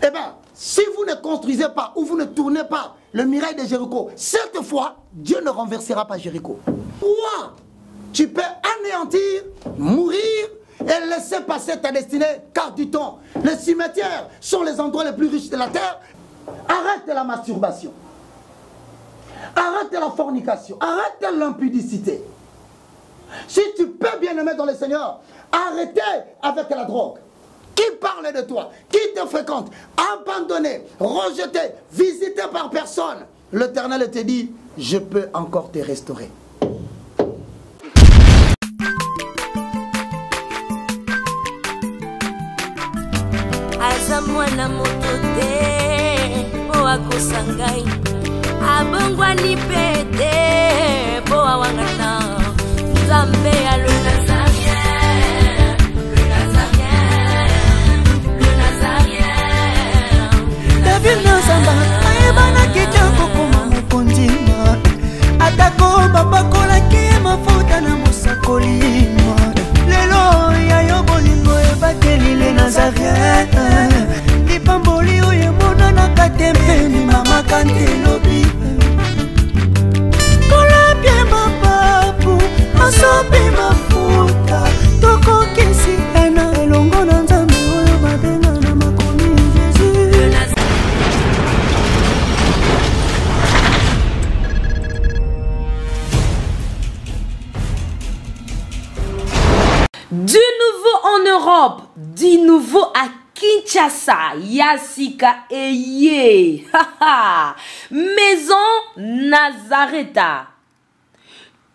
Eh bien, si vous ne construisez pas ou vous ne tournez pas le mirail de Jéricho, cette fois, Dieu ne renversera pas Jéricho. Toi, tu peux anéantir, mourir et laisser passer ta destinée car du temps. Les cimetières sont les endroits les plus riches de la terre. Arrête la masturbation. Arrête la fornication. Arrête l'impudicité. Si tu peux bien aimer dans le Seigneur, arrêtez avec la drogue. Qui parle de toi? Qui te fréquente? Abandonné, rejeté, visité par personne. L'Éternel te dit, je peux encore te restaurer. Azamwana motote po akosangai abongwani pete po awangana Nzambe ya le Nazarien, le Nazarien, le Nazarien. David Nazamba ayebana kitoko koma mukondima atako babakola ki mafuta na musakolima lelo ya yobolingo ebakeli le Nazarien lipamboli oyo mona na katempeni mama kantelobi kola pie mapapu masopi mafuta toko kesi ena elongo na Nzambe oyo babenga na makomi Jésus. Du nouveau en Europe, du nouveau à Kinshasa, Yasika Eye, Maison Nazareta.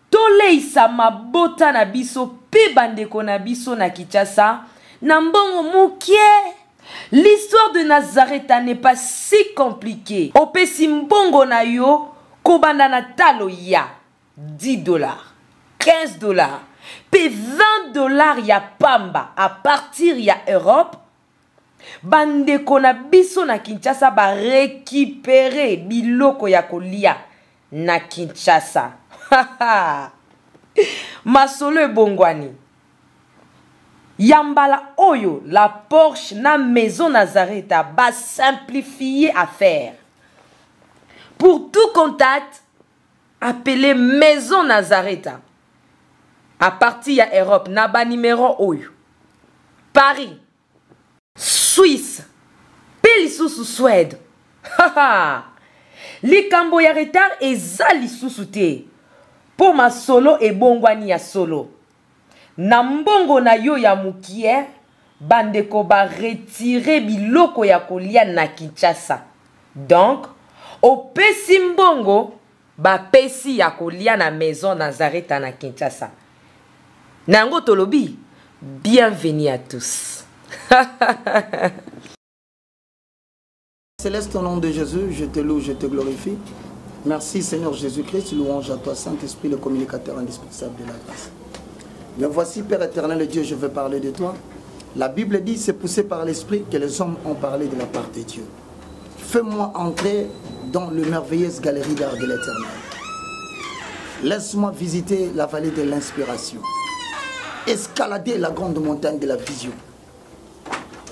Toleisa mabota na biso pe bandeko na biso na Kinshasa, na mbongo mukie. L'histoire de Nazareta n'est pas si compliquée. Opesi mbongo na yo, kobanda na talo ya $10, $15. Pe $20 ya pamba à partir ya Europe. Bandeko na biso na Kinshasa ba récupérer biloko ya kolia na Kinshasa. Masolo bongwani. Yambala oyo la Porsche na Maison Nazareta ba simplifier affaire. Pour tout contact, appelez Maison Nazareta. À partir ya Europe, naba numéro oyo. Paris, Suisse, Pelisusu Suède. Likambo ya retard eza lisusu te. Po ma solo e bongwani ya solo. Na mbongo na yo ya mukie, bandeko ba retirer biloko ya kolia na Kinshasa. Donc, opesi mbongo ba pesi ya kolia na Maison Nazareta na Kinshasa. Nango tolobi, bienvenue à tous. Céleste au nom de Jésus, je te loue, je te glorifie. Merci Seigneur Jésus-Christ, louange à toi Saint-Esprit, le communicateur indispensable de la grâce. Me voici Père éternel et Dieu, je veux parler de toi. La Bible dit, c'est poussé par l'Esprit que les hommes ont parlé de la part de Dieu. Fais-moi entrer dans le merveilleuse galerie d'art de l'éternel. Laisse-moi visiter la vallée de l'inspiration. Escalader la grande montagne de la vision.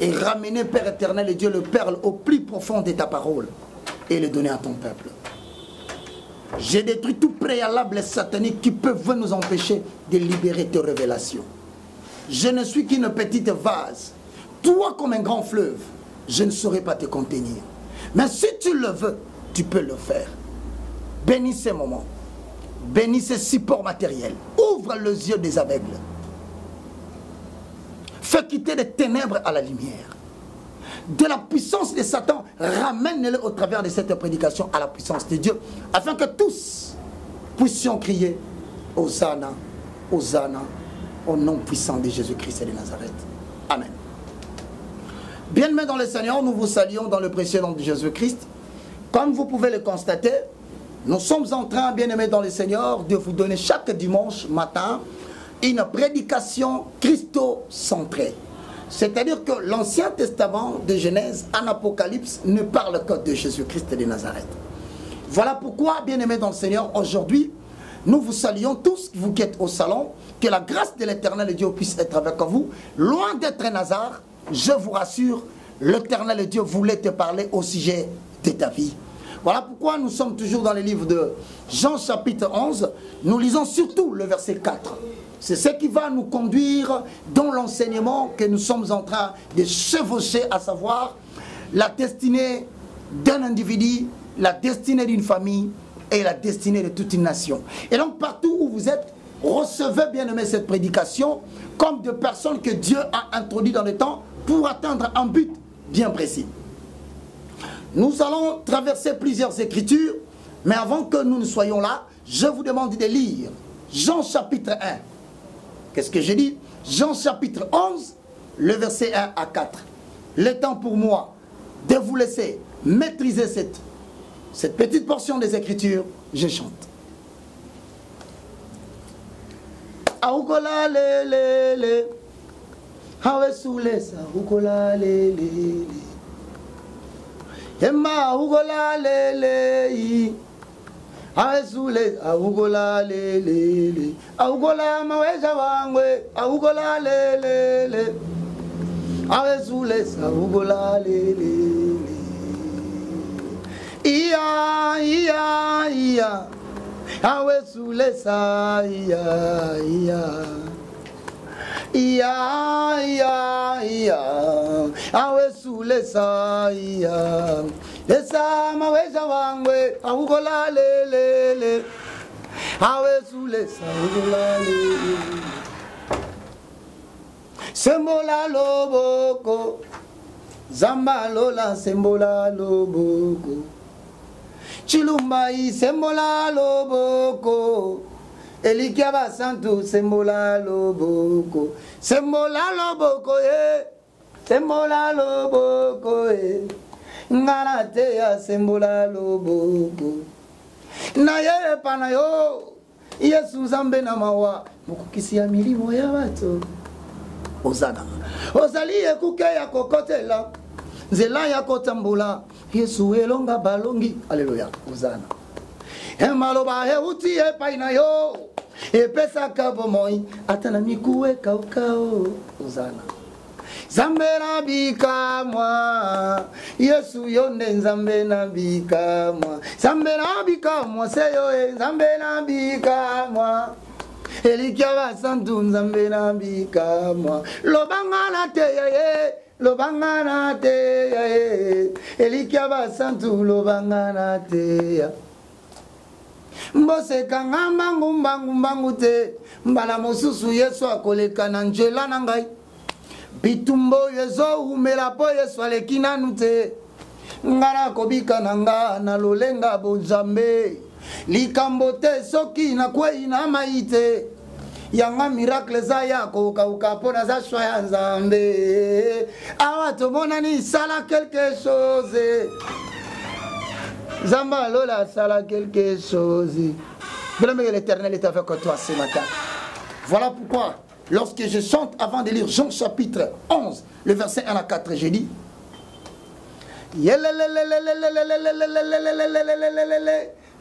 Et ramener, Père éternel et Dieu, le perle au plus profond de ta parole. Et le donner à ton peuple. J'ai détruit tout préalable satanique qui peut nous empêcher de libérer tes révélations. Je ne suis qu'une petite vase. Toi comme un grand fleuve, je ne saurais pas te contenir. Mais si tu le veux, tu peux le faire. Bénis ces moments. Bénis ces supports matériels. Ouvre les yeux des aveugles. Fais quitter les ténèbres à la lumière. De la puissance de Satan, ramène-le au travers de cette prédication à la puissance de Dieu, afin que tous puissions crier Hosanna, Hosanna, au nom puissant de Jésus-Christ et de Nazareth. Amen. Bien-aimés dans le Seigneur, nous vous saluons dans le précieux nom de Jésus-Christ. Comme vous pouvez le constater, nous sommes en train, bien-aimés dans le Seigneur, de vous donner chaque dimanche matin une prédication christocentrée. C'est-à-dire que l'Ancien Testament de Genèse en Apocalypse ne parle que de Jésus-Christ de Nazareth. Voilà pourquoi, bien-aimés dans le Seigneur, aujourd'hui, nous vous saluons tous, vous qui êtes au salon, que la grâce de l'Éternel Dieu puisse être avec vous. Loin d'être un hasard, je vous rassure, l'Éternel Dieu voulait te parler au sujet de ta vie. Voilà pourquoi nous sommes toujours dans le livre de Jean chapitre 11. Nous lisons surtout le verset 4. C'est ce qui va nous conduire dans l'enseignement que nous sommes en train de chevaucher, à savoir la destinée d'un individu, la destinée d'une famille et la destinée de toute une nation. Et donc partout où vous êtes, recevez bien aimé cette prédication comme de personnes que Dieu a introduites dans le temps pour atteindre un but bien précis. Nous allons traverser plusieurs écritures, mais avant que nous ne soyons là, je vous demande de lire Jean chapitre 1. Qu'est-ce que j'ai dit? Jean chapitre 11, le verset 1 à 4. Le temps pour moi de vous laisser maîtriser cette petite portion des Écritures, je chante. Aoukola le le le, hawe soule sa aoukola le le le, emma aoukola le le, hawe soule aoukola le le le, aoukola maweja wangwe aoukola le le le, hawe soule sa aoukola le le le. Iya, iya, iya, awe sule sa, iya, iya, iya, iya, iya, awe sule sa, iya, esa maweja wangwe, ahugola le le le, awe sule sa, ahugola le le, sembola loboko, zamba lola sembola loboko. Chilumbai sembola loboko, Elikiaba santu sembola loboko, sembola loboko sembola loboko ngarate ya sembola loboko, na ye panayo Yesu zambe na mawa mukukisi ya milimo ya watu. Ozana ozali ekuke ya kokotela nzela ya kotambula Yesu elonga balongi. Alléluia. Ozana. Emaloba heuti epaina yo. Epesa kabomoi. Atana mikuwe kaukao. Ozana. Zambe na bika mwa. Yesu yonde nzambe na bika mwa. Zambe na bika mwa. Seyo zambe na bika mwa. Elikiaba santu nzambe na bika mwa. Lobanga na teye lobangana te Elikiaba santu lobangana te mbose kanga mbangu te mbala mosusu Yesu akoleka na njela na ngai bitumbo yezo umela po Yesu aleki nanu te ngana kobika na nga na lolenga bonzambe likambo te soki na kwei na maite yanga miracle za yako kauka pona za shwa nzambe awa tomona ni sala quelque chose zamba lola sala quelque chose. Bien que l'Éternel est avec toi ce matin. Voilà pourquoi lorsque je chante avant de lire Jean chapitre 11 le verset 1 à 4, j'ai dit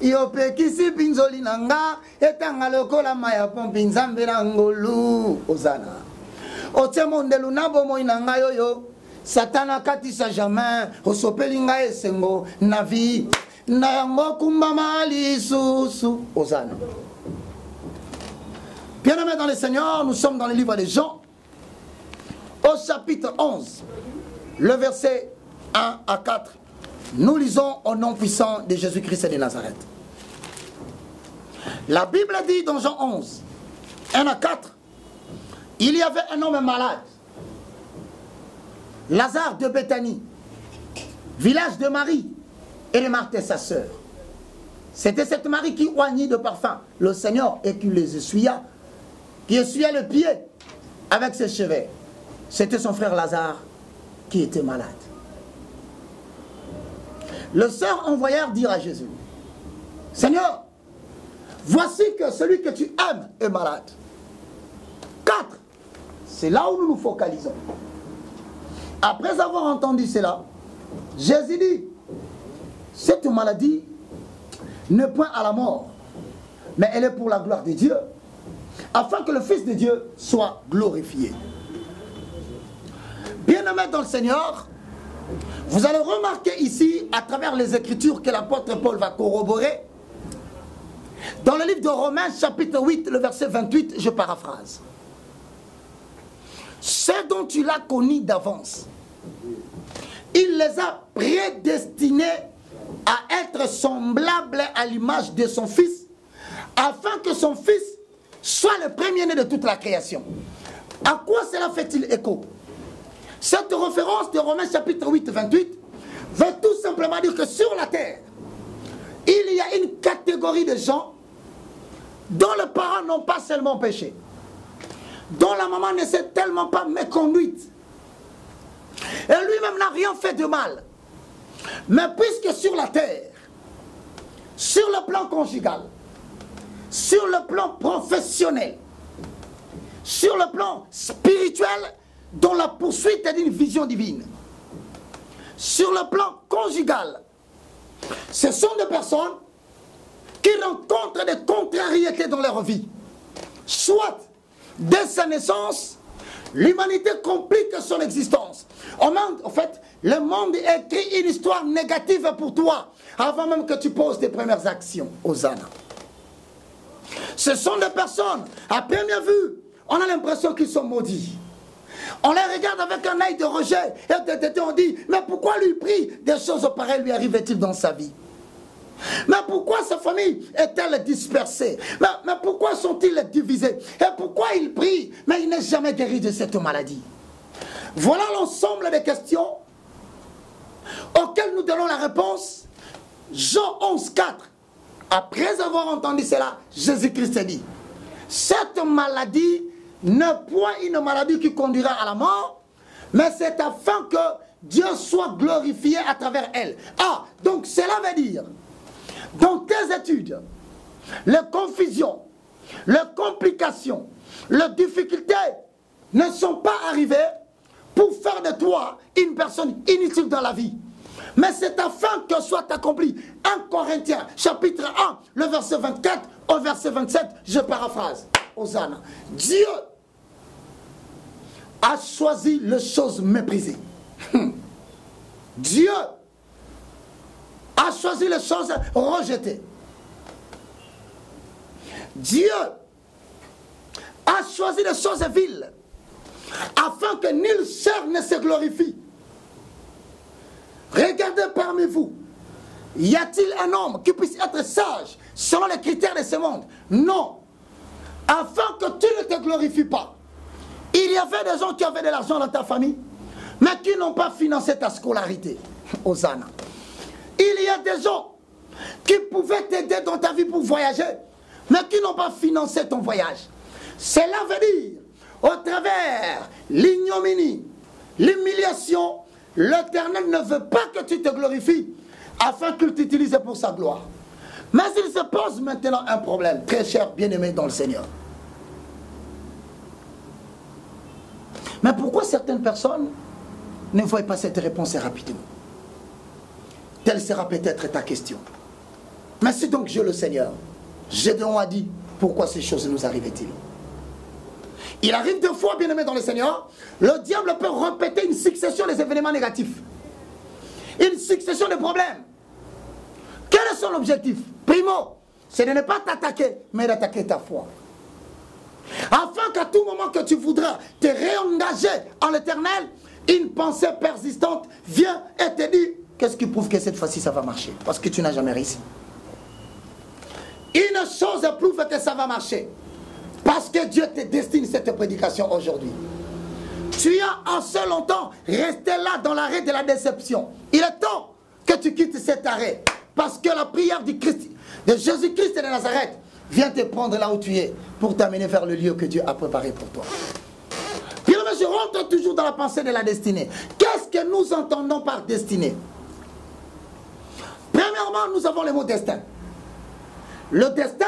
Yope kisi pinzoli nanga etanga lokola maya pompi nzambe na ngolu. Ozana otie mondelu na bomoi nanga yoyo satana katisa jamais osopeli ngai esengo na vie na yango kumba mali susu. Ozana. Bien-aimés dans le Seigneur, nous sommes dans le livre de Jean au chapitre 11 le verset 1 à 4. Nous lisons au nom puissant de Jésus-Christ de Nazareth. La Bible dit dans Jean 11, 1 à 4, il y avait un homme malade, Lazare de Béthanie, village de Marie et de Marthe sa sœur. C'était cette Marie qui oignit de parfum le Seigneur et qui les essuya, qui essuyait le pied avec ses cheveux. C'était son frère Lazare qui était malade. Le sœurs envoyèrent dire à Jésus, Seigneur, voici que celui que tu aimes est malade. 4. C'est là où nous nous focalisons. Après avoir entendu cela, Jésus dit, cette maladie n'est point à la mort, mais elle est pour la gloire de Dieu, afin que le Fils de Dieu soit glorifié. Bien-aimés dans le Seigneur, Vous allez remarquer ici, à travers les Écritures que l'apôtre Paul va corroborer, dans le livre de Romains, chapitre 8, le verset 28, je paraphrase. Ce dont tu l'as connu d'avance, il les a prédestinés à être semblables à l'image de son Fils, afin que son Fils soit le premier-né de toute la création. À quoi cela fait-il écho? Cette référence de Romains chapitre 8, 28 veut tout simplement dire que sur la terre, il y a une catégorie de gens dont les parents n'ont pas seulement péché, dont la maman ne s'est tellement pas méconduite, et lui-même n'a rien fait de mal. Mais puisque sur la terre, sur le plan conjugal, sur le plan professionnel, sur le plan spirituel, dans la poursuite d'une vision divine, sur le plan conjugal, ce sont des personnes qui rencontrent des contrariétés dans leur vie. Soit, dès sa naissance, l'humanité complique son existence. En fait, le monde écrit une histoire négative pour toi, avant même que tu poses tes premières actions. Hosanna. Ce sont des personnes, à première vue, on a l'impression qu'ils sont maudits. On les regarde avec un œil de rejet, et on dit, mais pourquoi lui prie? Des choses pareilles lui arrivent-ils dans sa vie? Mais pourquoi sa famille est-elle dispersée? Mais pourquoi sont-ils divisés? Et pourquoi il prie, mais il n'est jamais guéri de cette maladie? Voilà l'ensemble des questions auxquelles nous donnons la réponse. Jean 11, 4. Après avoir entendu cela, Jésus-Christ dit, cette maladie n'est point une maladie qui conduira à la mort, mais c'est afin que Dieu soit glorifié à travers elle. Ah, donc cela veut dire, dans tes études, les confusions, les complications, les difficultés ne sont pas arrivées pour faire de toi une personne inutile dans la vie. Mais c'est afin que soit accompli. 1 Corinthiens, chapitre 1, le verset 24 au verset 27, je paraphrase. Hosanna. Dieu a choisi les choses méprisées. Dieu a choisi les choses rejetées. Dieu a choisi les choses viles, afin que nul chair ne se glorifie. Regardez parmi vous, y a-t-il un homme qui puisse être sage selon les critères de ce monde? Non. Afin que tu ne te glorifies pas. Il y avait des gens qui avaient de l'argent dans ta famille, mais qui n'ont pas financé ta scolarité. Hosanna. Il y a des gens qui pouvaient t'aider dans ta vie pour voyager, mais qui n'ont pas financé ton voyage. Cela veut dire, au travers l'ignominie, l'humiliation, l'Éternel ne veut pas que tu te glorifies, afin qu'il t'utilise pour sa gloire. Mais il se pose maintenant un problème, très cher bien-aimé dans le Seigneur. Mais pourquoi certaines personnes ne voient pas cette réponse rapidement? Telle sera peut-être ta question. Mais si donc Dieu le Seigneur, Gédéon a dit, pourquoi ces choses nous arrivent-ils? Il arrive deux fois, bien-aimé dans le Seigneur, le diable peut répéter une succession des événements négatifs. Une succession de problèmes. Quel est son objectif? Primo, c'est de ne pas t'attaquer, mais d'attaquer ta foi. Afin qu'à tout moment que tu voudras te réengager en l'Éternel, une pensée persistante vient et te dit, qu'est-ce qui prouve que cette fois-ci ça va marcher? Parce que tu n'as jamais réussi. Une chose prouve que ça va marcher. Parce que Dieu te destine cette prédication aujourd'hui. Tu as en ce longtemps resté là dans l'arrêt de la déception. Il est temps que tu quittes cet arrêt. Parce que la prière du Christ, de Jésus-Christ de Nazareth vient te prendre là où tu es pour t'amener vers le lieu que Dieu a préparé pour toi. Puis je rentre toujours dans la pensée de la destinée. Qu'est-ce que nous entendons par destinée? Premièrement, nous avons le mot destin. Le destin,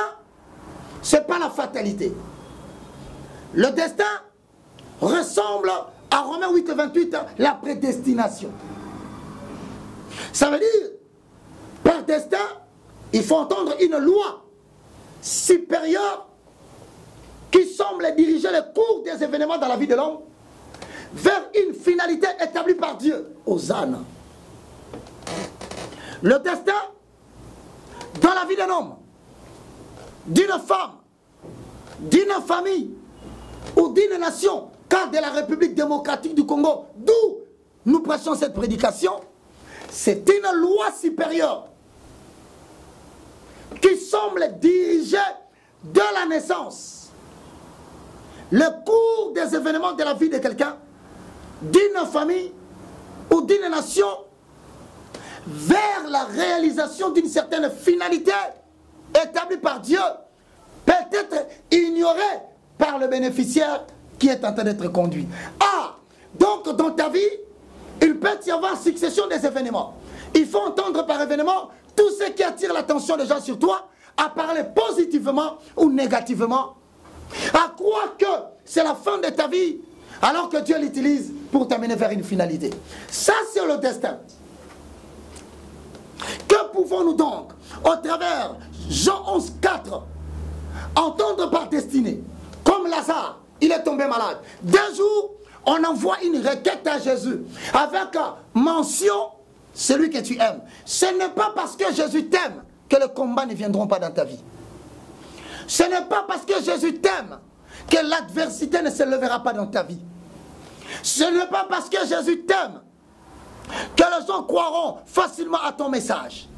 ce n'est pas la fatalité. Le destin ressemble à Romains 8, 28, la prédestination. Ça veut dire, par destin, il faut entendre une loi supérieure qui semble diriger le cours des événements dans la vie de l'homme vers une finalité établie par Dieu. Hosanna. Le destin dans la vie d'un homme, d'une femme, d'une famille ou d'une nation, car de la République démocratique du Congo, d'où nous prêchons cette prédication, c'est une loi supérieure qui semble diriger de la naissance le cours des événements de la vie de quelqu'un, d'une famille ou d'une nation vers la réalisation d'une certaine finalité établie par Dieu, peut-être ignorée par le bénéficiaire qui est en train d'être conduit. Ah, donc dans ta vie, il peut y avoir succession des événements. Il faut entendre par événement tout ce qui attire l'attention des gens sur toi, à parler positivement ou négativement, à croire que c'est la fin de ta vie, alors que Dieu l'utilise pour t'amener vers une finalité. Ça, c'est le destin. Que pouvons-nous donc, au travers Jean 11, 4, entendre par destinée? Comme Lazare, il est tombé malade. D'un jour, on envoie une requête à Jésus avec mention, celui que tu aimes. Ce n'est pas parce que Jésus t'aime que les combats ne viendront pas dans ta vie. Ce n'est pas parce que Jésus t'aime que l'adversité ne se lèvera pas dans ta vie. Ce n'est pas parce que Jésus t'aime que les gens croiront facilement à ton message.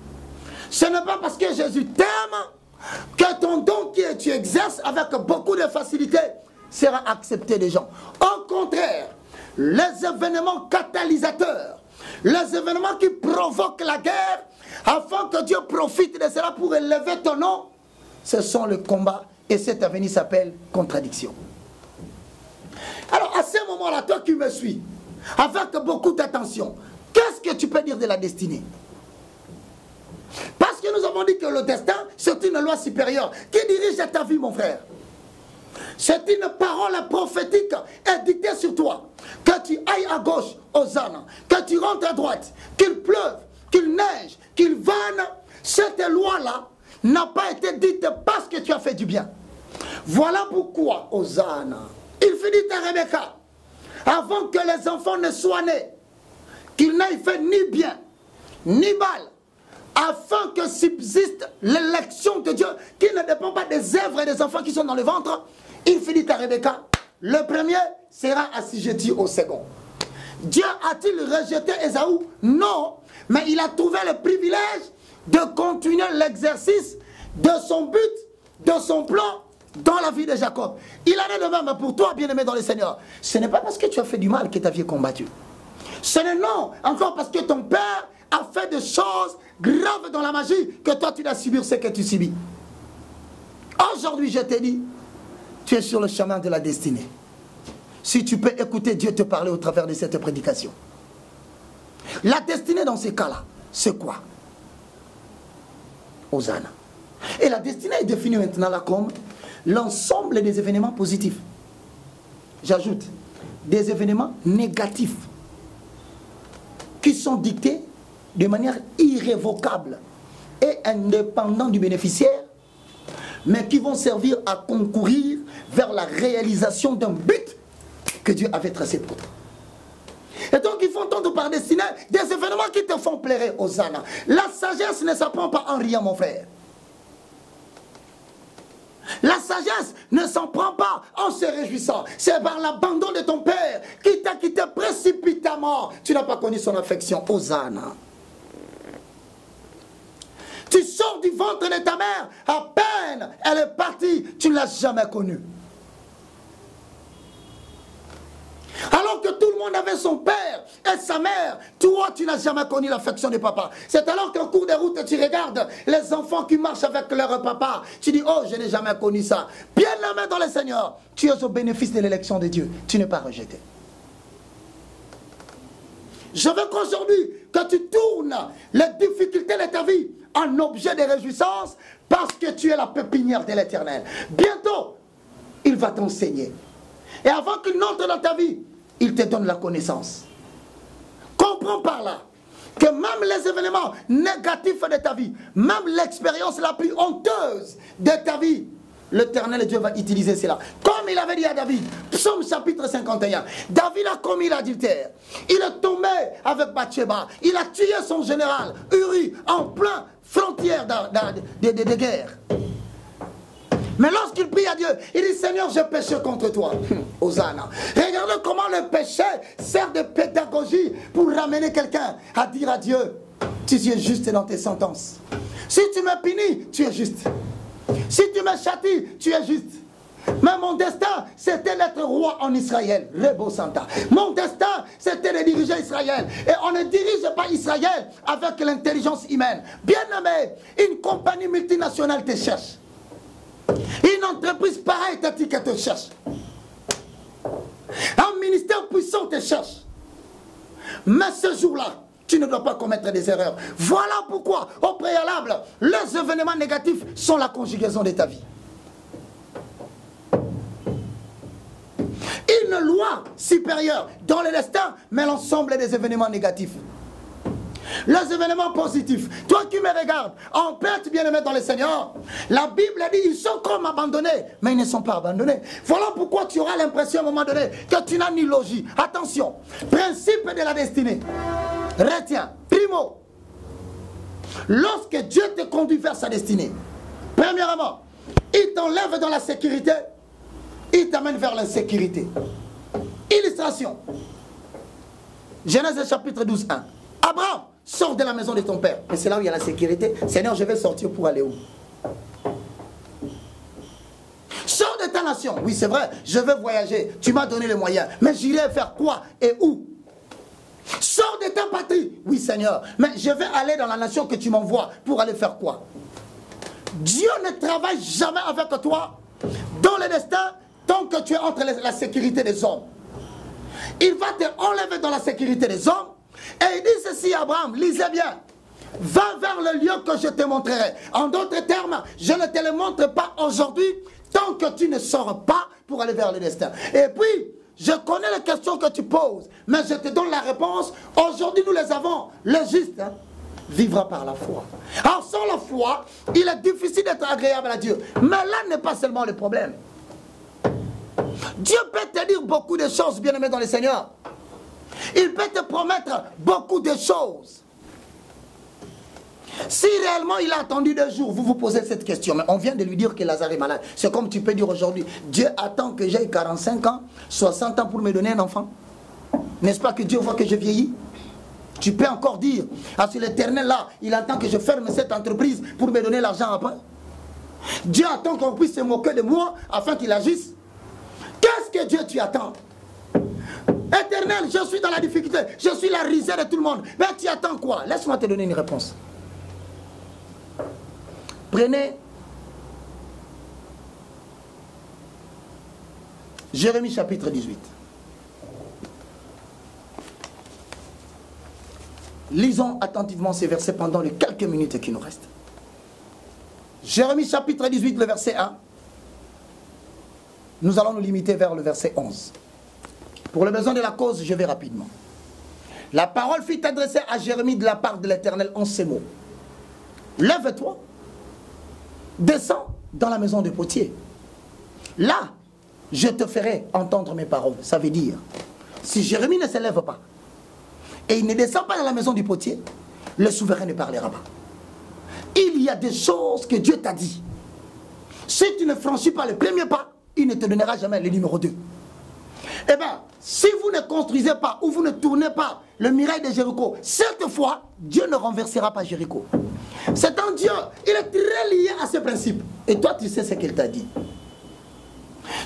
Ce n'est pas parce que Jésus t'aime que ton don que tu exerces avec beaucoup de facilité sera accepté des gens. Au contraire, les événements catalysateurs, les événements qui provoquent la guerre, afin que Dieu profite de cela pour élever ton nom, ce sont le combat, et cet avenir s'appelle contradiction. Alors à ce moment-là, toi qui me suis, avec beaucoup d'attention, qu'est-ce que tu peux dire de la destinée? Parce que nous avons dit que le destin, c'est une loi supérieure qui dirige ta vie, mon frère. C'est une parole prophétique édictée sur toi. Que tu ailles à gauche, Hosanna, que tu rentres à droite, qu'il pleuve, qu'il neige, qu'il vanne, cette loi-là n'a pas été dite parce que tu as fait du bien. Voilà pourquoi, Hosanna, il finit à Rebecca, avant que les enfants ne soient nés, qu'ils n'aient fait ni bien, ni mal, afin que subsiste l'élection de Dieu qui ne dépend pas des œuvres et des enfants qui sont dans le ventre. Il finit à Rebecca, le premier sera assujetti au second. Dieu a-t-il rejeté Ésaü? Non, mais il a trouvé le privilège de continuer l'exercice de son but, de son plan dans la vie de Jacob. Il en est de même pour toi, bien-aimé dans le Seigneur. Ce n'est pas parce que tu as fait du mal que ta vie est combattue. Ce n'est non, encore parce que ton père a fait des choses graves dans la magie que toi tu dois subir ce que tu subis. Aujourd'hui, je te dis, tu es sur le chemin de la destinée. Si tu peux écouter Dieu te parler au travers de cette prédication. La destinée dans ces cas-là, c'est quoi? Hosanna. Et la destinée est définie maintenant là comme l'ensemble des événements positifs. J'ajoute, des événements négatifs qui sont dictés de manière irrévocable et indépendante du bénéficiaire, mais qui vont servir à concourir vers la réalisation d'un but que Dieu avait tracé pour toi. Et donc il faut entendre par destinée des événements qui te font plaire, Hosanna. La sagesse ne s'apprend pas en riant, mon frère. La sagesse ne s'en prend pas en se réjouissant. C'est par l'abandon de ton père qui t'a quitté précipitamment. Tu n'as pas connu son affection, Hosanna. Tu sors du ventre de ta mère, à peine elle est partie, tu ne l'as jamais connue. Alors que tout le monde avait son père et sa mère, toi tu n'as jamais connu l'affection de papa. C'est alors qu'en cours de route tu regardes les enfants qui marchent avec leur papa. Tu dis, oh, je n'ai jamais connu ça. Bien aimé dans le Seigneur, tu es au bénéfice de l'élection de Dieu. Tu n'es pas rejeté. Je veux qu'aujourd'hui, que tu tournes les difficultés de ta vie en objet de réjouissance parce que tu es la pépinière de l'Éternel. Bientôt, il va t'enseigner. Et avant qu'il n'entre dans ta vie, il te donne la connaissance. Comprends par là que même les événements négatifs de ta vie, même l'expérience la plus honteuse de ta vie, l'Éternel Dieu va utiliser cela. Comme il avait dit à David, psaume chapitre 51, David a commis l'adultère. Il est tombé avec Bathsheba. Il a tué son général, Uri, en plein frontière de guerre. Mais lorsqu'il prie à Dieu, il dit, Seigneur, j'ai péché contre toi. Hosanna. Regardez comment le péché sert de pédagogie pour ramener quelqu'un à dire à Dieu, tu es juste dans tes sentences. Si tu me punis, tu es juste. Si tu me châties, tu es juste. Mais mon destin, c'était d'être roi en Israël. Rebo Santa. Mon destin, c'était de diriger Israël. Et on ne dirige pas Israël avec l'intelligence humaine. Bien aimé, une compagnie multinationale te cherche. Une entreprise pareille te cherche. Un ministère puissant te cherche. Mais ce jour-là, tu ne dois pas commettre des erreurs. Voilà pourquoi, au préalable, les événements négatifs sont la conjugaison de ta vie. Une loi supérieure dans le destin, mais l'ensemble des événements négatifs. Les événements positifs. Toi qui me regardes, en perte bien-aimé dans le Seigneur, la Bible dit ils sont comme abandonnés, mais ils ne sont pas abandonnés. Voilà pourquoi tu auras l'impression à un moment donné que tu n'as ni logis. Attention, principe de la destinée. Retiens, primo, lorsque Dieu te conduit vers sa destinée, premièrement, il t'enlève dans la sécurité, il t'amène vers l'insécurité. Illustration. Genèse chapitre 12, 1. Abraham, sors de la maison de ton père. Mais c'est là où il y a la sécurité. Seigneur, je vais sortir pour aller où? Sors de ta nation. Oui, c'est vrai, je veux voyager. Tu m'as donné les moyens. Mais j'irai faire quoi et où? Sors de ta patrie. Oui, Seigneur, mais je vais aller dans la nation que tu m'envoies. Pour aller faire quoi? Dieu ne travaille jamais avec toi dans le destin tant que tu es entre la sécurité des hommes. Il va te enlever dans la sécurité des hommes. Et il dit ceci à Abraham, lisez bien. Va vers le lieu que je te montrerai. En d'autres termes, je ne te le montre pas aujourd'hui tant que tu ne sors pas pour aller vers le destin. Et puis, je connais les questions que tu poses, mais je te donne la réponse. Aujourd'hui, nous les avons. Le juste vivra par la foi. Alors, sans la foi, il est difficile d'être agréable à Dieu. Mais là n'est pas seulement le problème. Dieu peut te dire beaucoup de choses, bien-aimé dans le Seigneur. Il peut te promettre beaucoup de choses. Si réellement il a attendu 2 jours, vous vous posez cette question. Mais on vient de lui dire que Lazare est malade. C'est comme tu peux dire aujourd'hui, Dieu attend que j'aie 45 ans, 60 ans pour me donner un enfant. N'est-ce pas que Dieu voit que je vieillis? Tu peux encore dire, ah, si l'Éternel là, il attend que je ferme cette entreprise pour me donner l'argent après. Dieu attend qu'on puisse se moquer de moi afin qu'il agisse. Qu'est-ce que Dieu tu attends? Éternel, je suis dans la difficulté, je suis la risée de tout le monde. Mais tu attends quoi? Laisse-moi te donner une réponse. Prenez Jérémie chapitre 18. Lisons attentivement ces versets pendant les quelques minutes qui nous restent. Jérémie chapitre 18, le verset 1. Nous allons nous limiter vers le verset 11. Pour le besoin de la cause, je vais rapidement. La parole fut adressée à Jérémie de la part de l'Éternel en ces mots. Lève-toi, descends dans la maison de potier. Là, je te ferai entendre mes paroles. Ça veut dire, si Jérémie ne se lève pas, et il ne descend pas dans la maison du potier, le souverain ne parlera pas. Il y a des choses que Dieu t'a dit. Si tu ne franchis pas le premier pas, il ne te donnera jamais le numéro 2. Eh bien, si vous ne construisez pas ou vous ne tournez pas le muraille de Jéricho, cette fois, Dieu ne renversera pas Jéricho. C'est un Dieu, il est très lié à ce principe. Et toi, tu sais ce qu'il t'a dit.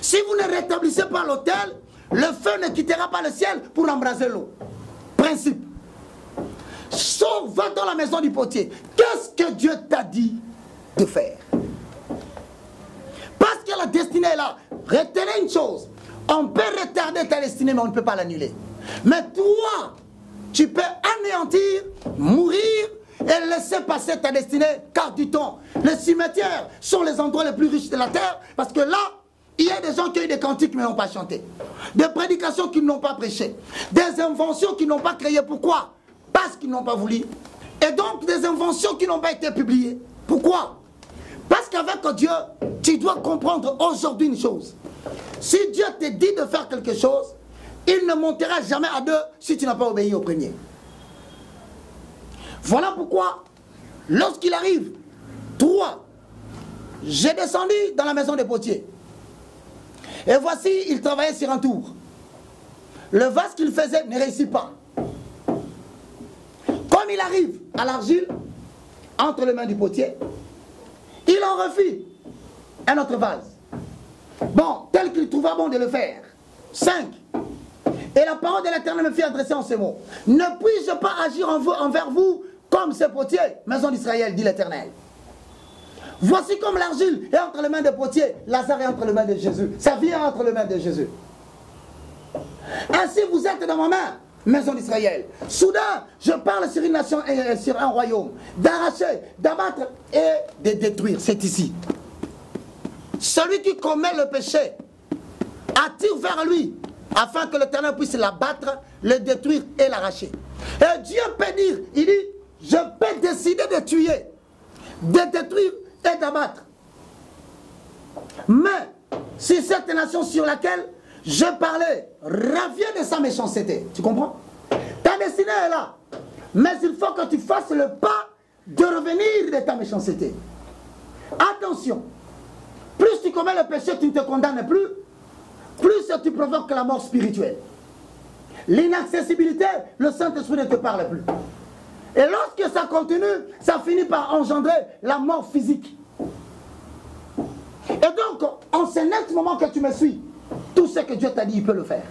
Si vous ne rétablissez pas l'autel, le feu ne quittera pas le ciel pour embraser l'eau. Principe. Sors, va dans la maison du potier. Qu'est-ce que Dieu t'a dit de faire? Parce que la destinée est là. Retenez une chose. On peut retarder ta destinée, mais on ne peut pas l'annuler. Mais toi, tu peux anéantir, mourir et laisser passer ta destinée, car du temps. Les cimetières sont les endroits les plus riches de la terre, parce que là, il y a des gens qui ont eu des cantiques mais n'ont pas chanté. Des prédications qu'ils n'ont pas prêchées. Des inventions qu'ils n'ont pas créées. Pourquoi? Parce qu'ils n'ont pas voulu. Et donc des inventions qui n'ont pas été publiées. Pourquoi? Parce Parce qu'avec Dieu, tu dois comprendre aujourd'hui une chose. Si Dieu te dit de faire quelque chose, il ne montera jamais à 2 si tu n'as pas obéi au premier. Voilà pourquoi, lorsqu'il arrive, 3, j'ai descendu dans la maison des potiers. Et voici, il travaillait sur un tour. Le vase qu'il faisait ne réussit pas. Comme il arrive à l'argile, entre les mains du potier, il en refit un autre vase. Bon, tel qu'il trouva bon de le faire. 5. Et la parole de l'Éternel me fit adresser en ces mots. Ne puis-je pas agir envers vous comme ces potiers, maison d'Israël, dit l'Éternel. Voici comme l'argile est entre les mains des potiers, Lazare est entre les mains de Jésus. Sa vie est entre les mains de Jésus. Ainsi vous êtes dans ma main, maison d'Israël. Soudain, je parle sur une nation et sur un royaume, d'arracher, d'abattre et de détruire. C'est ici. Celui qui commet le péché attire vers lui, afin que l'Éternel puisse l'abattre, le détruire et l'arracher. Et Dieu peut dire, il dit, je peux décider de tuer, de détruire et d'abattre. Mais, si cette nation sur laquelle je parlais revient de sa méchanceté, tu comprends? Ta destinée est là. Mais il faut que tu fasses le pas de revenir de ta méchanceté. Attention, plus tu commets le péché, tu ne te condamnes plus, plus tu provoques la mort spirituelle. L'inaccessibilité, le Saint-Esprit ne te parle plus. Et lorsque ça continue, ça finit par engendrer la mort physique. Et donc, en ce net moment que tu me suis, tout ce que Dieu t'a dit, il peut le faire.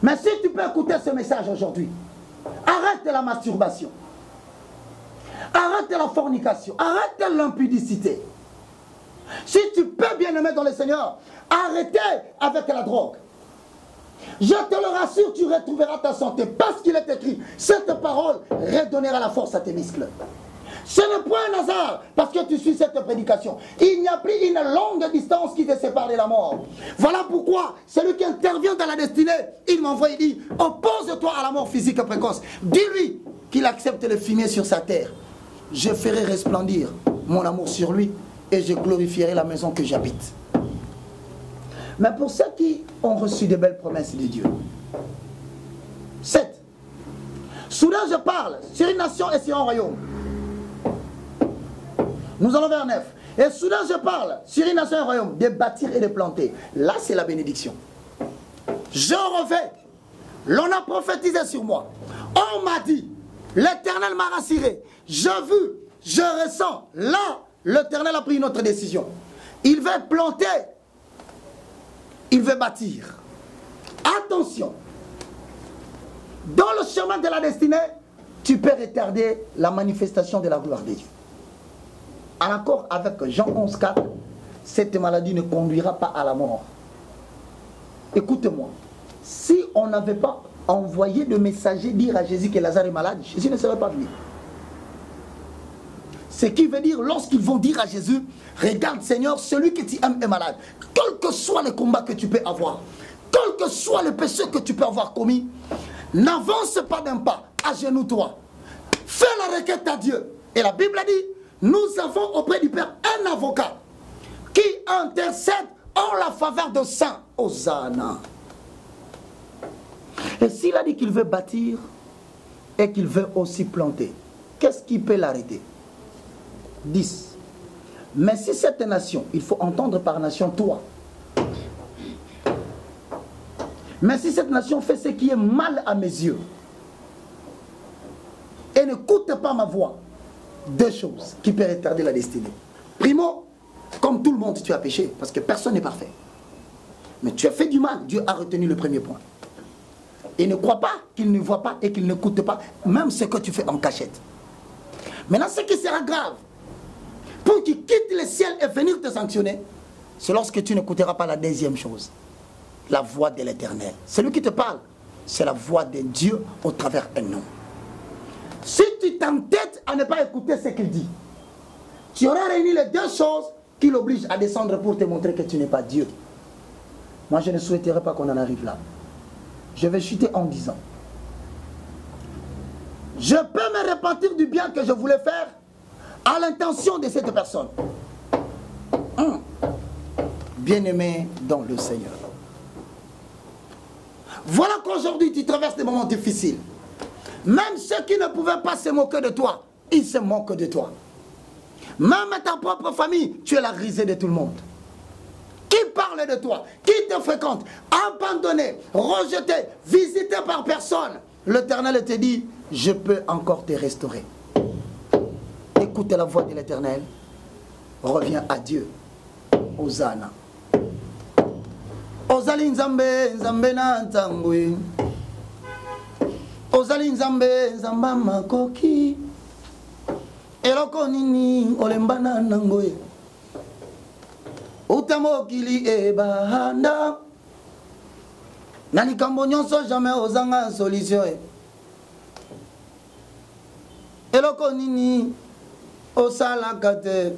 Mais si tu peux écouter ce message aujourd'hui, arrête la masturbation, arrête la fornication, arrête l'impudicité. Si tu peux, bien aimer dans le Seigneur, arrêtez avec la drogue. Je te le rassure, tu retrouveras ta santé parce qu'il est écrit, cette parole redonnera la force à tes muscles. Ce n'est point un hasard parce que tu suis cette prédication. Il n'y a plus une longue distance qui te sépare de la mort. Voilà pourquoi celui qui intervient dans la destinée, il m'envoie et dit, oppose-toi à la mort physique précoce. Dis-lui qu'il accepte le fumier sur sa terre. Je ferai resplendir mon amour sur lui et je glorifierai la maison que j'habite. Mais pour ceux qui ont reçu de belles promesses de Dieu. 7. Soudain je parle sur une nation et sur un royaume. Nous allons vers 9. Et soudain je parle sur une nation et un royaume, de bâtir et de planter. Là c'est la bénédiction. Je revais. L'on a prophétisé sur moi. On m'a dit, l'Éternel m'a rassuré. Je veux, je ressens. Là, l'Éternel a pris une autre décision. Il veut planter. Il veut bâtir. Attention. Dans le chemin de la destinée, tu peux retarder la manifestation de la gloire de Dieu. En accord avec Jean 11,4, cette maladie ne conduira pas à la mort. Écoute-moi. Si on n'avait pas envoyé de messager dire à Jésus que Lazare est malade, Jésus ne serait pas venu. Ce qui veut dire, lorsqu'ils vont dire à Jésus, regarde Seigneur, celui que tu aimes est malade. Quel que soit le combat que tu peux avoir, quel que soit le péché que tu peux avoir commis, n'avance pas d'un pas, agenouille-toi. Fais la requête à Dieu. Et la Bible a dit, nous avons auprès du Père un avocat qui intercède en la faveur de saints. Hosanna. Et s'il a dit qu'il veut bâtir et qu'il veut aussi planter, qu'est-ce qui peut l'arrêter? 10. Mais si cette nation, il faut entendre par nation toi. Mais si cette nation fait ce qui est mal à mes yeux et n'écoute pas ma voix, 2 choses qui peuvent retarder la destinée. Primo, comme tout le monde, tu as péché parce que personne n'est parfait. Mais tu as fait du mal, Dieu a retenu le premier point. Et ne crois pas qu'il ne voit pas et qu'il n'écoute pas, même ce que tu fais en cachette. Maintenant, ce qui sera grave, pour qu'il quitte le ciel et venir te sanctionner, c'est lorsque tu n'écouteras pas la deuxième chose, la voix de l'Éternel. Celui qui te parle, c'est la voix de Dieu au travers d'un homme. Si tu t'entêtes à ne pas écouter ce qu'il dit, tu auras réuni les 2 choses qui l'obligent à descendre pour te montrer que tu n'es pas Dieu. Moi, je ne souhaiterais pas qu'on en arrive là. Je vais chuter en disant, je peux me repentir du bien que je voulais faire à l'intention de cette personne. Bien-aimé dans le Seigneur. Voilà qu'aujourd'hui tu traverses des moments difficiles. Même ceux qui ne pouvaient pas se moquer de toi, ils se moquent de toi. Même ta propre famille, tu es la risée de tout le monde. Qui parle de toi, qui te fréquente, abandonné, rejeté, visité par personne. L'Éternel te dit, je peux encore te restaurer. Écoute la voix de l'Éternel. Reviens à Dieu. Hosanna. Ozali nzambe, nzambe na nzambwe. Ozali nzambe, nzamba makoki. Eloko nini olembana nangoe. Utamokili ebahanda. Nani kambo nyonso jamais ozanga solution. Eloko nini osalaka te.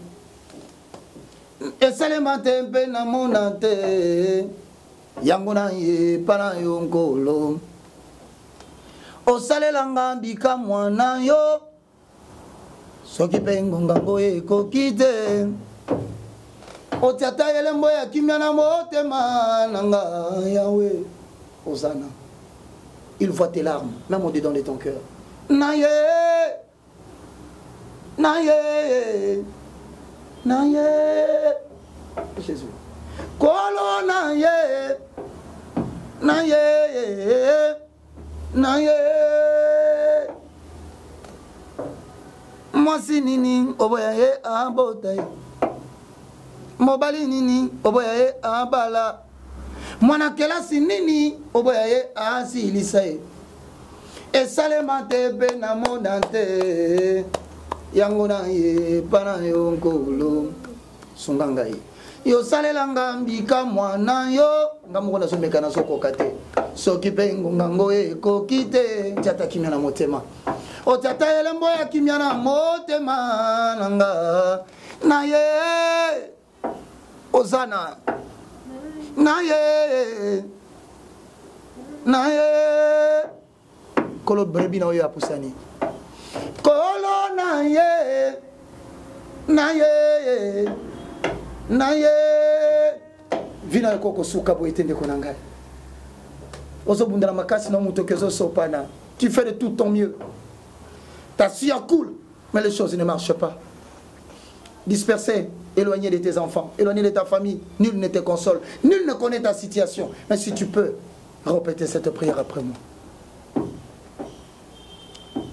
Esalema te mpe namona te. Yango na ye pana yo nkolo. Osalelanga mbika mwana yo. Soki pe ngongango ekoki te. Otiata elembo ya kimia na motema nanga Yahweh. Hosanna. Il voit tes larmes, même au-dedans de ton cœur. Naye, naye, naye, Jésus. Kolo naye, naye, naye. Mwasi nini oboya ye abotai. Mobali nini oboya ye abala. Mwana kelasi nini oboya ye asilisa ye. Esalema te pe na mondante. Yango na ye pana yo nkolo. Sunganga ye. Yo salelanga mbika mwana yo. Ngamu kona someka na soko kate. Soki pe ngongango e kokite. Tiata kimya na motema. O tiata elembo ya kimya na motema nanga. Na ye. Hosanna. Naye, naye, kolo brebi na oyo apusani. Kolo naye, naye, naye. Vina koko suka bo etende konanga. Ozo bundala makasi na muto kezo sopana. Tu fais de tout ton mieux. Ta sueur coule, mais les choses ne marchent pas. Dispersé, éloigné de tes enfants, éloigné de ta famille, nul ne te console, nul ne connaît ta situation. Mais si tu peux, répéter cette prière après moi.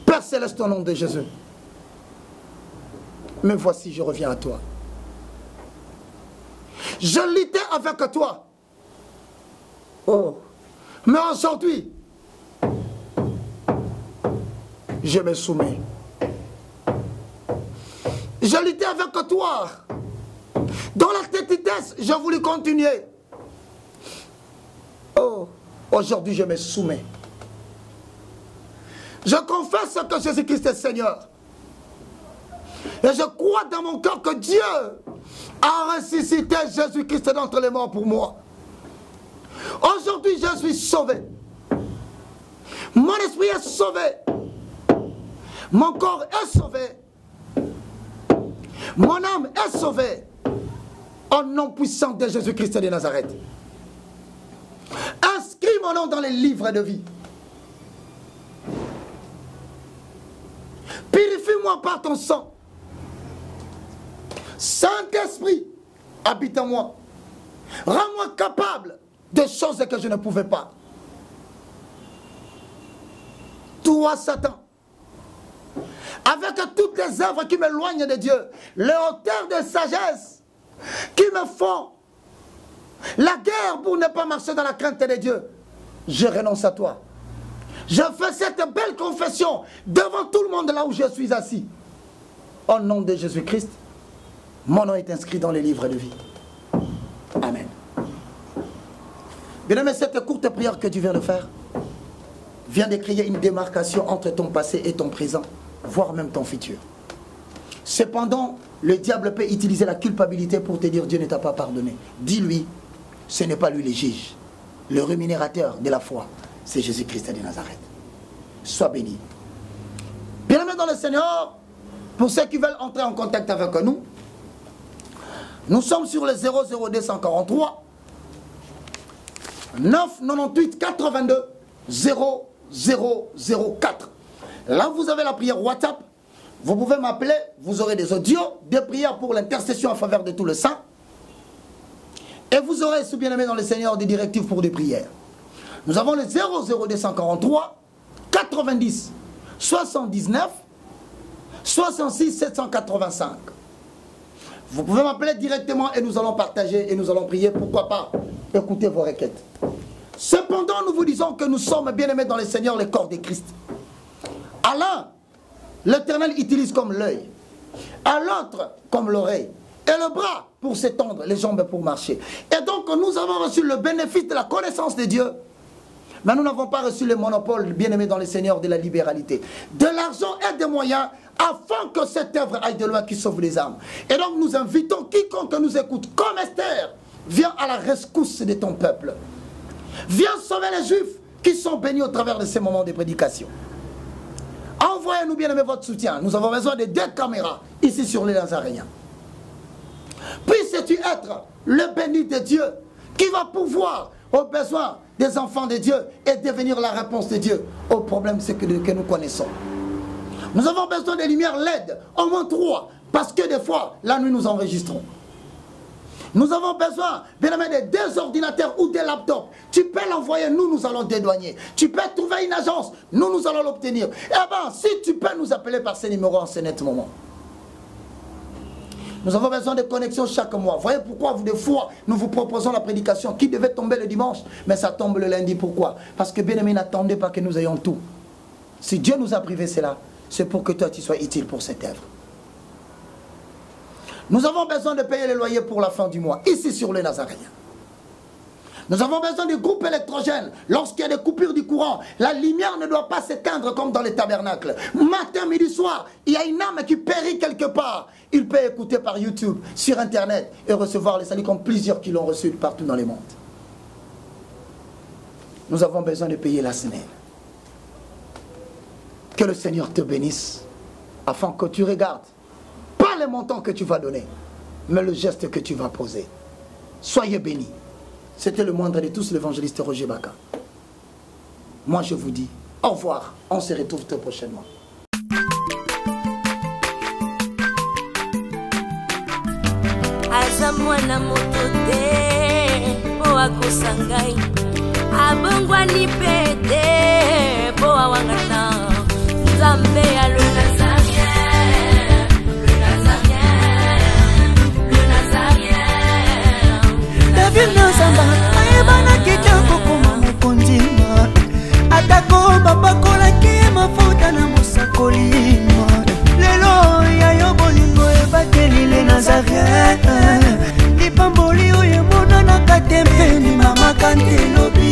Père céleste, au nom de Jésus, me voici, je reviens à toi. Je luttais avec toi. Oh, mais aujourd'hui, je me soumets. Je luttais avec toi. Dans la tétitesse, je voulais continuer. Oh, aujourd'hui je me soumets. Je confesse que Jésus-Christ est Seigneur. Et je crois dans mon cœur que Dieu a ressuscité Jésus-Christ d'entre les morts pour moi. Aujourd'hui je suis sauvé. Mon esprit est sauvé. Mon corps est sauvé. Mon âme est sauvée au nom puissant de Jésus-Christ de Nazareth. Inscris mon nom dans les livres de vie. Purifie-moi par ton sang. Saint-Esprit, habite en moi. Rends-moi capable de choses que je ne pouvais pas. Toi, Satan, avec toutes les œuvres qui m'éloignent de Dieu, les hauteurs de sagesse qui me font la guerre pour ne pas marcher dans la crainte de Dieu, je renonce à toi. Je fais cette belle confession devant tout le monde là où je suis assis. Au nom de Jésus-Christ, mon nom est inscrit dans les livres de vie. Amen. Bien aimé, cette courte prière que tu viens de faire vient de créer une démarcation entre ton passé et ton présent, voire même ton futur. Cependant, le diable peut utiliser la culpabilité pour te dire Dieu ne t'a pas pardonné. Dis-lui, ce n'est pas lui le juge. Le rémunérateur de la foi, c'est Jésus-Christ de Nazareth. Sois béni. Bien-aimés dans le Seigneur, pour ceux qui veulent entrer en contact avec nous, Nous sommes sur le 00243 998 82 0004. Là, vous avez la prière WhatsApp. Vous pouvez m'appeler. Vous aurez des audios, des prières pour l'intercession en faveur de tout le saint. Et vous aurez, si bien aimé dans le Seigneur, des directives pour des prières. Nous avons le 00243 90 79 66 785. Vous pouvez m'appeler directement et nous allons partager et nous allons prier. Pourquoi pas écouter vos requêtes. Cependant, nous vous disons que nous sommes bien aimés dans le Seigneur, le corps de Christ. À l'un, l'Éternel utilise comme l'œil, à l'autre comme l'oreille, et le bras pour s'étendre, les jambes pour marcher. Et donc, nous avons reçu le bénéfice de la connaissance de Dieu. Mais nous n'avons pas reçu le monopole, bien aimé dans le Seigneur, de la libéralité, de l'argent et des moyens, afin que cette œuvre aille de loin qui sauve les âmes. Et donc, nous invitons quiconque nous écoute, comme Esther, viens à la rescousse de ton peuple. Viens sauver les Juifs qui sont bénis au travers de ces moments de prédication. Envoyez-nous bien aimé votre soutien. Nous avons besoin de 2 caméras ici sur les Nazaréens. Puisses-tu être le béni de Dieu qui va pouvoir aux besoins des enfants de Dieu et devenir la réponse de Dieu aux problèmes que nous connaissons. Nous avons besoin de lumières LED, au moins 3, parce que des fois, la nuit nous enregistrons. Nous avons besoin, bien aimé, de 2 ordinateurs ou des laptops. Tu peux l'envoyer, nous allons dédouaner. Tu peux trouver une agence, nous allons l'obtenir. Eh bien, si tu peux nous appeler par ces numéros en ce net moment. Nous avons besoin de connexions chaque mois. Voyez pourquoi, des fois, nous vous proposons la prédication qui devait tomber le dimanche, mais ça tombe le lundi. Pourquoi? Parce que, bien aimé, n'attendez pas que nous ayons tout. Si Dieu nous a privé cela, c'est pour que toi, tu sois utile pour cette œuvre. Nous avons besoin de payer les loyers pour la fin du mois, ici sur les Nazaréens. Nous avons besoin de groupes électrogènes. Lorsqu'il y a des coupures du courant, la lumière ne doit pas s'éteindre comme dans les tabernacles. Matin, midi, soir, il y a une âme qui périt quelque part. Il peut écouter par YouTube, sur Internet, et recevoir les saluts comme plusieurs qui l'ont reçu partout dans le monde. Nous avons besoin de payer la semaine. Que le Seigneur te bénisse, afin que tu regardes, pas les montants que tu vas donner, mais le geste que tu vas poser. Soyez bénis. C'était le moindre de tous, l'évangéliste Roger Baka. Moi, je vous dis au revoir. On se retrouve très prochainement. Azamwana motote po akosangai abongwani pete po awangata Nzambe ya le Nazarien, le Nazarien, le Nazarien. David Nazamba ayebana kitoko koma mokondima atako babakolaki mafuta na mosakolima lelo yayo bolingo ebateli le Nazarien lipamboli oyo emonanaka tempeni mama kante lobi